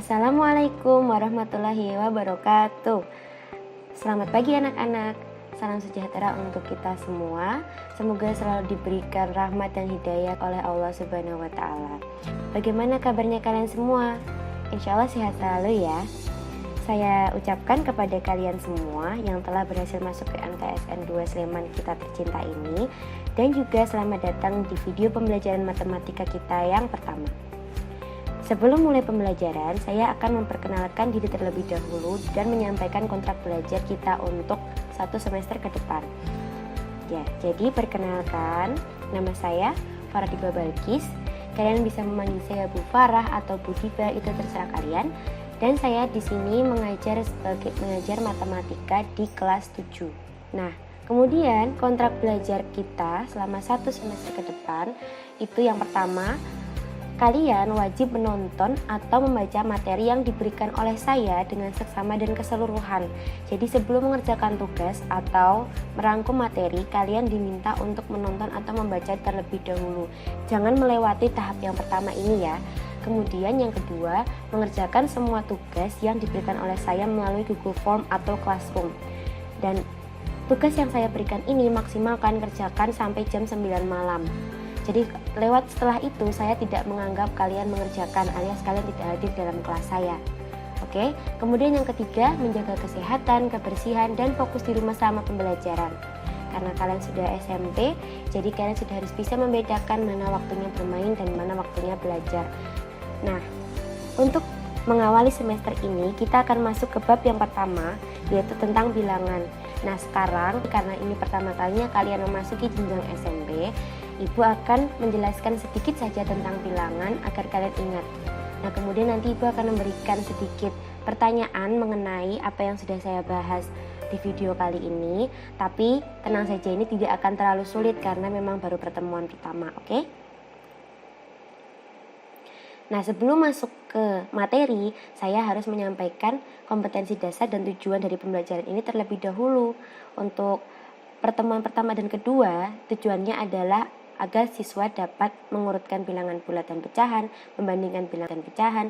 Assalamualaikum warahmatullahi wabarakatuh. Selamat pagi anak-anak. Salam sejahtera untuk kita semua. Semoga selalu diberikan rahmat dan hidayah oleh Allah Subhanahu wa taala. Bagaimana kabarnya kalian semua? Insya Allah sehat selalu ya. Saya ucapkan kepada kalian semua yang telah berhasil masuk ke MTSN 2 Sleman kita tercinta ini, dan juga selamat datang di video pembelajaran matematika kita yang pertama. Sebelum mulai pembelajaran, saya akan memperkenalkan diri terlebih dahulu dan menyampaikan kontrak belajar kita untuk 1 semester ke depan. Ya, jadi perkenalkan, nama saya Farah Diba Balkis. Kalian bisa memanggil saya Bu Farah atau Bu Diba, itu terserah kalian. Dan saya di sini mengajar matematika di kelas 7. Nah, kemudian kontrak belajar kita selama 1 semester ke depan itu yang pertama, kalian wajib menonton atau membaca materi yang diberikan oleh saya dengan seksama dan keseluruhan. Jadi sebelum mengerjakan tugas atau merangkum materi, kalian diminta untuk menonton atau membaca terlebih dahulu. Jangan melewati tahap yang pertama ini ya. Kemudian yang kedua, mengerjakan semua tugas yang diberikan oleh saya melalui Google Form atau Classroom. Dan tugas yang saya berikan ini maksimalkan kerjakan sampai jam 9 malam. Jadi lewat setelah itu saya tidak menganggap kalian mengerjakan alias kalian tidak hadir dalam kelas saya. Oke. Kemudian yang ketiga, menjaga kesehatan, kebersihan, dan fokus di rumah selama pembelajaran. Karena kalian sudah SMP, jadi kalian sudah harus bisa membedakan mana waktunya bermain dan mana waktunya belajar. Nah, untuk mengawali semester ini kita akan masuk ke bab yang pertama, yaitu tentang bilangan. Nah sekarang karena ini pertama kalinya kalian memasuki jenjang SMP, Ibu akan menjelaskan sedikit saja tentang bilangan agar kalian ingat. Nah kemudian nanti Ibu akan memberikan sedikit pertanyaan mengenai apa yang sudah saya bahas di video kali ini. Tapi tenang saja, ini tidak akan terlalu sulit karena memang baru pertemuan pertama, oke? Nah sebelum masuk ke materi, saya harus menyampaikan kompetensi dasar dan tujuan dari pembelajaran ini terlebih dahulu. Untuk pertemuan pertama dan kedua, tujuannya adalah agar siswa dapat mengurutkan bilangan bulat dan pecahan, membandingkan bilangan dan pecahan,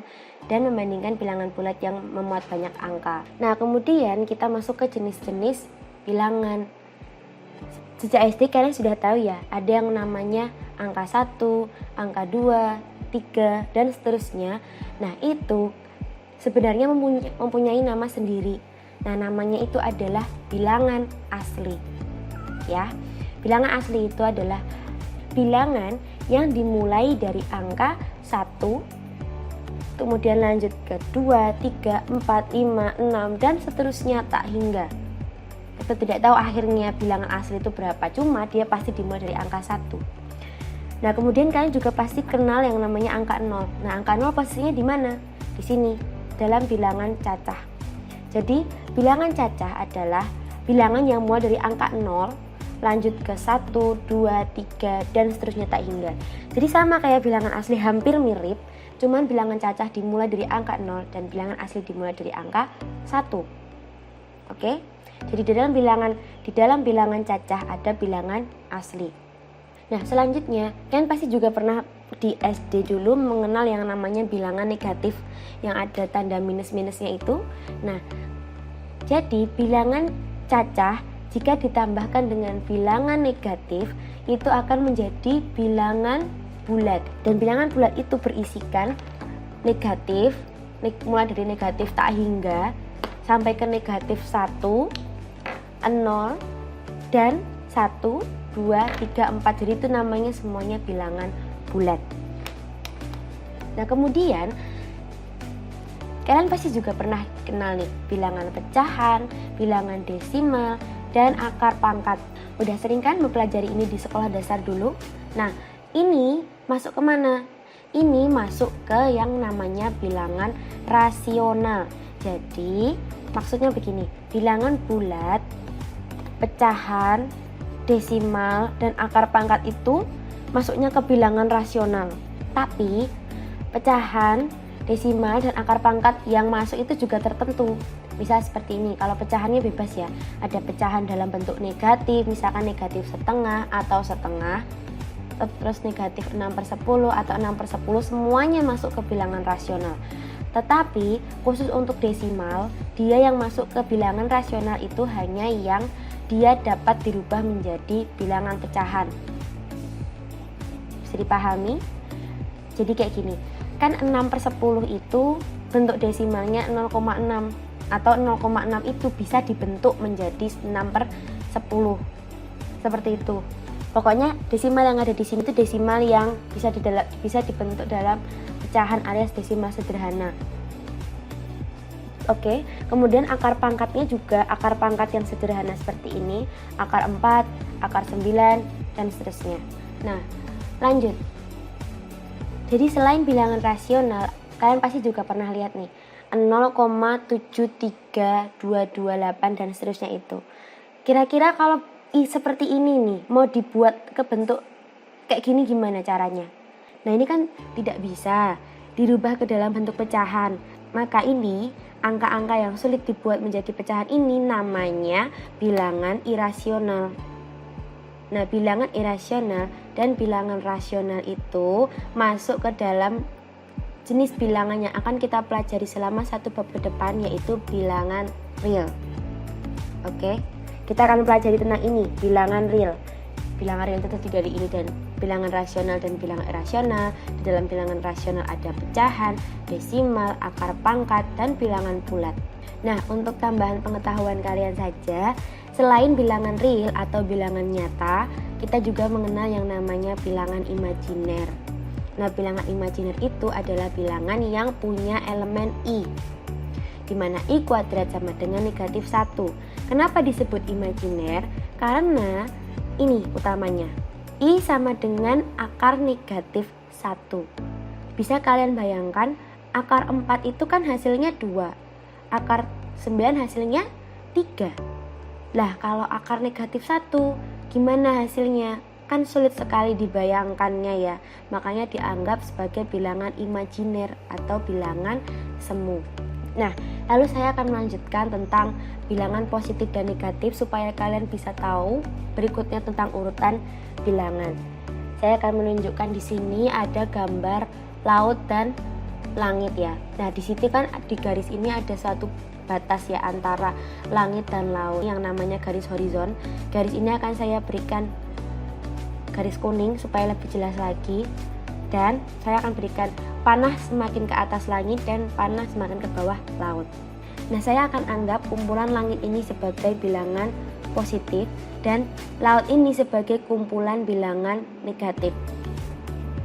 dan membandingkan bilangan bulat yang memuat banyak angka. Nah kemudian kita masuk ke jenis-jenis bilangan. Sejak SD kalian sudah tahu ya, ada yang namanya angka 1, angka 2, 3, dan seterusnya. Nah itu sebenarnya mempunyai nama sendiri. Nah namanya itu adalah bilangan asli. Ya, bilangan asli itu adalah bilangan yang dimulai dari angka 1, kemudian lanjut ke 2, 3, 4, 5, 6, dan seterusnya tak hingga. Kita tidak tahu akhirnya bilangan asli itu berapa, cuma dia pasti dimulai dari angka 1. Nah, kemudian kalian juga pasti kenal yang namanya angka 0. Nah, angka 0 posisinya di mana? Di sini, dalam bilangan cacah. Jadi, bilangan cacah adalah bilangan yang mulai dari angka 0, lanjut ke 1, 2, 3, dan seterusnya tak hingga. Jadi sama kayak bilangan asli, hampir mirip, cuman bilangan cacah dimulai dari angka 0 dan bilangan asli dimulai dari angka 1. Oke? Jadi di dalam bilangan cacah ada bilangan asli. Nah, selanjutnya, kalian pasti juga pernah di SD dulu mengenal yang namanya bilangan negatif yang ada tanda minus-minusnya itu. Nah, jadi bilangan cacah jika ditambahkan dengan bilangan negatif itu akan menjadi bilangan bulat. Dan bilangan bulat itu berisikan negatif, mulai dari negatif tak hingga sampai ke negatif 1, 0, dan 1, 2, 3, 4. Jadi itu namanya semuanya bilangan bulat. Nah kemudian kalian pasti juga pernah kenal nih bilangan pecahan, bilangan desimal, dan akar pangkat. Udah sering kan mempelajari ini di sekolah dasar dulu? Nah, ini masuk ke mana? Ini masuk ke yang namanya bilangan rasional. Jadi, maksudnya begini, bilangan bulat, pecahan, desimal, dan akar pangkat itu masuknya ke bilangan rasional. Tapi, pecahan, desimal, dan akar pangkat yang masuk itu juga tertentu. Misal seperti ini, kalau pecahannya bebas ya, ada pecahan dalam bentuk negatif, misalkan negatif setengah atau setengah, terus negatif 6/10 atau 6/10, semuanya masuk ke bilangan rasional. Tetapi khusus untuk desimal, dia yang masuk ke bilangan rasional itu hanya yang dia dapat dirubah menjadi bilangan pecahan. Bisa dipahami? Jadi kayak gini, kan 6/10 itu bentuk desimalnya 0,6 atau 0,6 itu bisa dibentuk menjadi 6/10 seperti itu. Pokoknya desimal yang ada di sini itu desimal yang bisa dibentuk dalam pecahan alias desimal sederhana. Oke, kemudian akar pangkatnya juga akar pangkat yang sederhana seperti ini, akar 4, akar 9 dan seterusnya. Nah, lanjut. Jadi selain bilangan rasional, kalian pasti juga pernah lihat nih 0,73228 dan seterusnya itu. Kira-kira kalau seperti ini nih mau dibuat ke bentuk kayak gini gimana caranya? Nah, ini kan tidak bisa dirubah ke dalam bentuk pecahan. Maka ini angka-angka yang sulit dibuat menjadi pecahan ini namanya bilangan irasional. Nah, bilangan irasional dan bilangan rasional itu masuk ke dalam jenis bilangan yang akan kita pelajari selama satu bab ke depan, yaitu bilangan real. Oke, kita akan pelajari tentang ini, bilangan real. Bilangan real itu terdiri dari ini dan bilangan rasional dan bilangan irasional. Di dalam bilangan rasional ada pecahan, desimal, akar pangkat, dan bilangan bulat. Nah, untuk tambahan pengetahuan kalian saja, selain bilangan real atau bilangan nyata, kita juga mengenal yang namanya bilangan imajiner. Nah, bilangan imajiner itu adalah bilangan yang punya elemen I, di mana I kuadrat sama dengan negatif 1. Kenapa disebut imajiner? Karena ini utamanya, I sama dengan akar negatif 1. Bisa kalian bayangkan, akar 4 itu kan hasilnya 2, akar 9 hasilnya 3. Lah, kalau akar negatif 1 gimana hasilnya? Kan sulit sekali dibayangkannya ya. Makanya dianggap sebagai bilangan imajiner atau bilangan semu. Nah, lalu saya akan melanjutkan tentang bilangan positif dan negatif supaya kalian bisa tahu berikutnya tentang urutan bilangan. Saya akan menunjukkan di sini ada gambar laut dan langit ya. Nah, di situ kan di garis ini ada satu batas ya antara langit dan laut yang namanya garis horizon. Garis ini akan saya berikan garis kuning supaya lebih jelas lagi, dan saya akan berikan panah semakin ke atas langit dan panah semakin ke bawah laut. Nah, saya akan anggap kumpulan langit ini sebagai bilangan positif dan laut ini sebagai kumpulan bilangan negatif.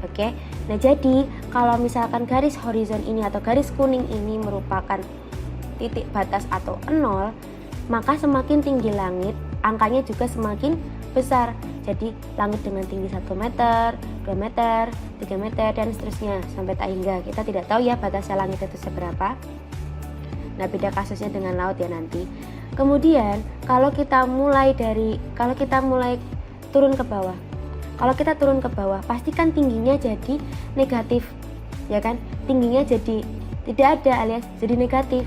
Oke. Nah, jadi kalau misalkan garis horizon ini atau garis kuning ini merupakan titik batas atau 0, maka semakin tinggi langit, angkanya juga semakin besar. Jadi langit dengan tinggi 1 meter, 2 meter, 3 meter dan seterusnya sampai tak hingga. Kita tidak tahu ya batasnya langit itu seberapa. Nah, beda kasusnya dengan laut ya nanti. Kemudian kalau kita mulai turun ke bawah. Kalau kita turun ke bawah, pastikan tingginya jadi negatif. Ya kan? Tingginya jadi tidak ada alias jadi negatif.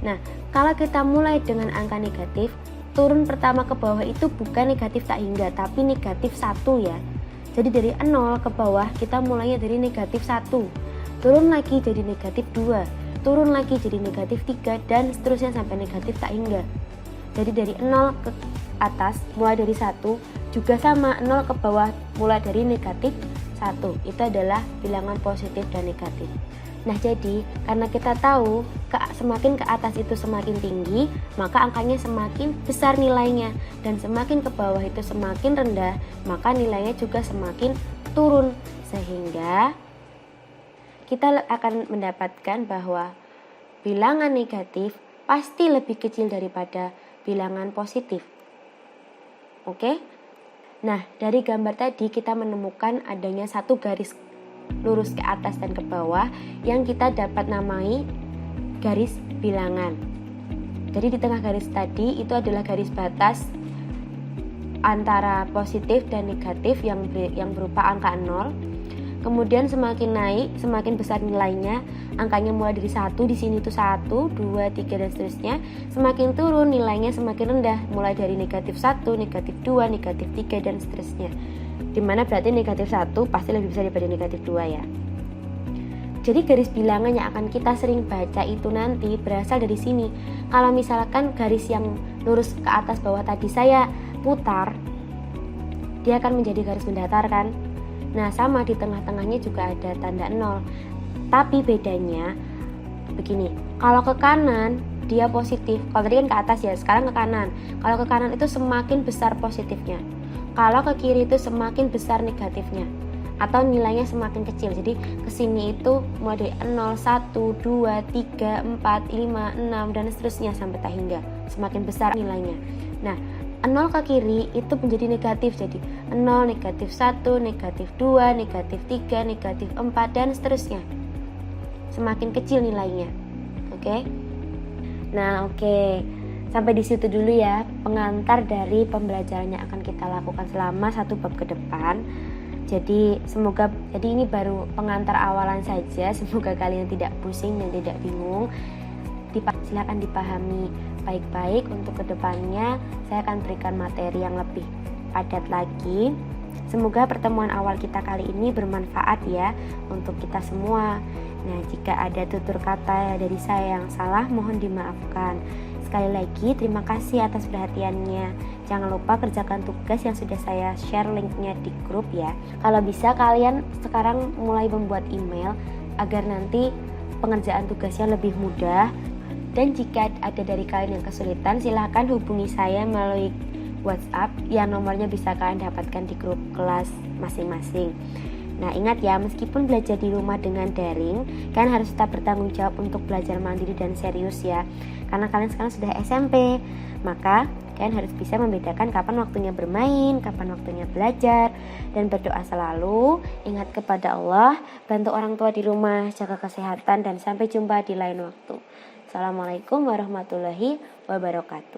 Nah, kalau kita mulai dengan angka negatif, turun pertama ke bawah itu bukan negatif tak hingga, tapi negatif 1 ya. Jadi dari 0 ke bawah kita mulainya dari negatif 1, turun lagi jadi negatif 2, turun lagi jadi negatif 3, dan seterusnya sampai negatif tak hingga. Jadi dari 0 ke atas mulai dari 1 juga sama, 0 ke bawah mulai dari negatif 1. Itu adalah bilangan positif dan negatif. Nah, jadi karena kita tahu semakin ke atas itu semakin tinggi, maka angkanya semakin besar nilainya, dan semakin ke bawah itu semakin rendah, maka nilainya juga semakin turun, sehingga kita akan mendapatkan bahwa bilangan negatif pasti lebih kecil daripada bilangan positif. Oke? Nah, dari gambar tadi kita menemukan adanya satu garis lurus ke atas dan ke bawah yang kita dapat namai garis bilangan. Jadi di tengah garis tadi itu adalah garis batas antara positif dan negatif yang berupa angka 0. Kemudian semakin naik, semakin besar nilainya, angkanya mulai dari 1, di sini itu 1, 2, 3 dan seterusnya. Semakin turun nilainya semakin rendah, mulai dari negatif 1, negatif 2, negatif 3 dan seterusnya. Dimana berarti negatif 1 pasti lebih besar daripada negatif 2 ya. Jadi garis bilangan yang akan kita sering baca itu nanti berasal dari sini. Kalau misalkan garis yang lurus ke atas bawah tadi saya putar, dia akan menjadi garis mendatar kan. Nah sama, di tengah-tengahnya juga ada tanda 0. Tapi bedanya begini, kalau ke kanan dia positif. Kalau tadi kan ke atas ya, sekarang ke kanan. Kalau ke kanan itu semakin besar positifnya. Kalau ke kiri itu semakin besar negatifnya, atau nilainya semakin kecil. Jadi kesini itu mulai dari 0, 1, 2, 3, 4, 5, 6 dan seterusnya sampai tak hingga semakin besar nilainya. Nah 0 ke kiri itu menjadi negatif, jadi 0, negatif 1, negatif 2, negatif 3, negatif 4 dan seterusnya semakin kecil nilainya. Oke? Nah oke, sampai di situ dulu ya pengantar dari pembelajaran yang akan kita lakukan selama 1 bab ke depan. Jadi ini baru pengantar awalan saja. Semoga kalian tidak pusing dan tidak bingung. Silakan dipahami baik-baik. Untuk kedepannya saya akan berikan materi yang lebih padat lagi. Semoga pertemuan awal kita kali ini bermanfaat ya untuk kita semua. Nah, jika ada tutur kata dari saya yang salah, mohon dimaafkan. Sekali lagi terima kasih atas perhatiannya. Jangan lupa kerjakan tugas yang sudah saya share linknya di grup ya. Kalau bisa kalian sekarang mulai membuat email agar nanti pengerjaan tugasnya lebih mudah. Dan jika ada dari kalian yang kesulitan, silahkan hubungi saya melalui WhatsApp yang nomornya bisa kalian dapatkan di grup kelas masing-masing. Nah ingat ya, meskipun belajar di rumah dengan daring, kalian harus tetap bertanggung jawab untuk belajar mandiri dan serius ya. Karena kalian sekarang sudah SMP, maka kalian harus bisa membedakan kapan waktunya bermain, kapan waktunya belajar. Dan berdoa selalu, ingat kepada Allah, bantu orang tua di rumah, jaga kesehatan, dan sampai jumpa di lain waktu. Assalamualaikum warahmatullahi wabarakatuh.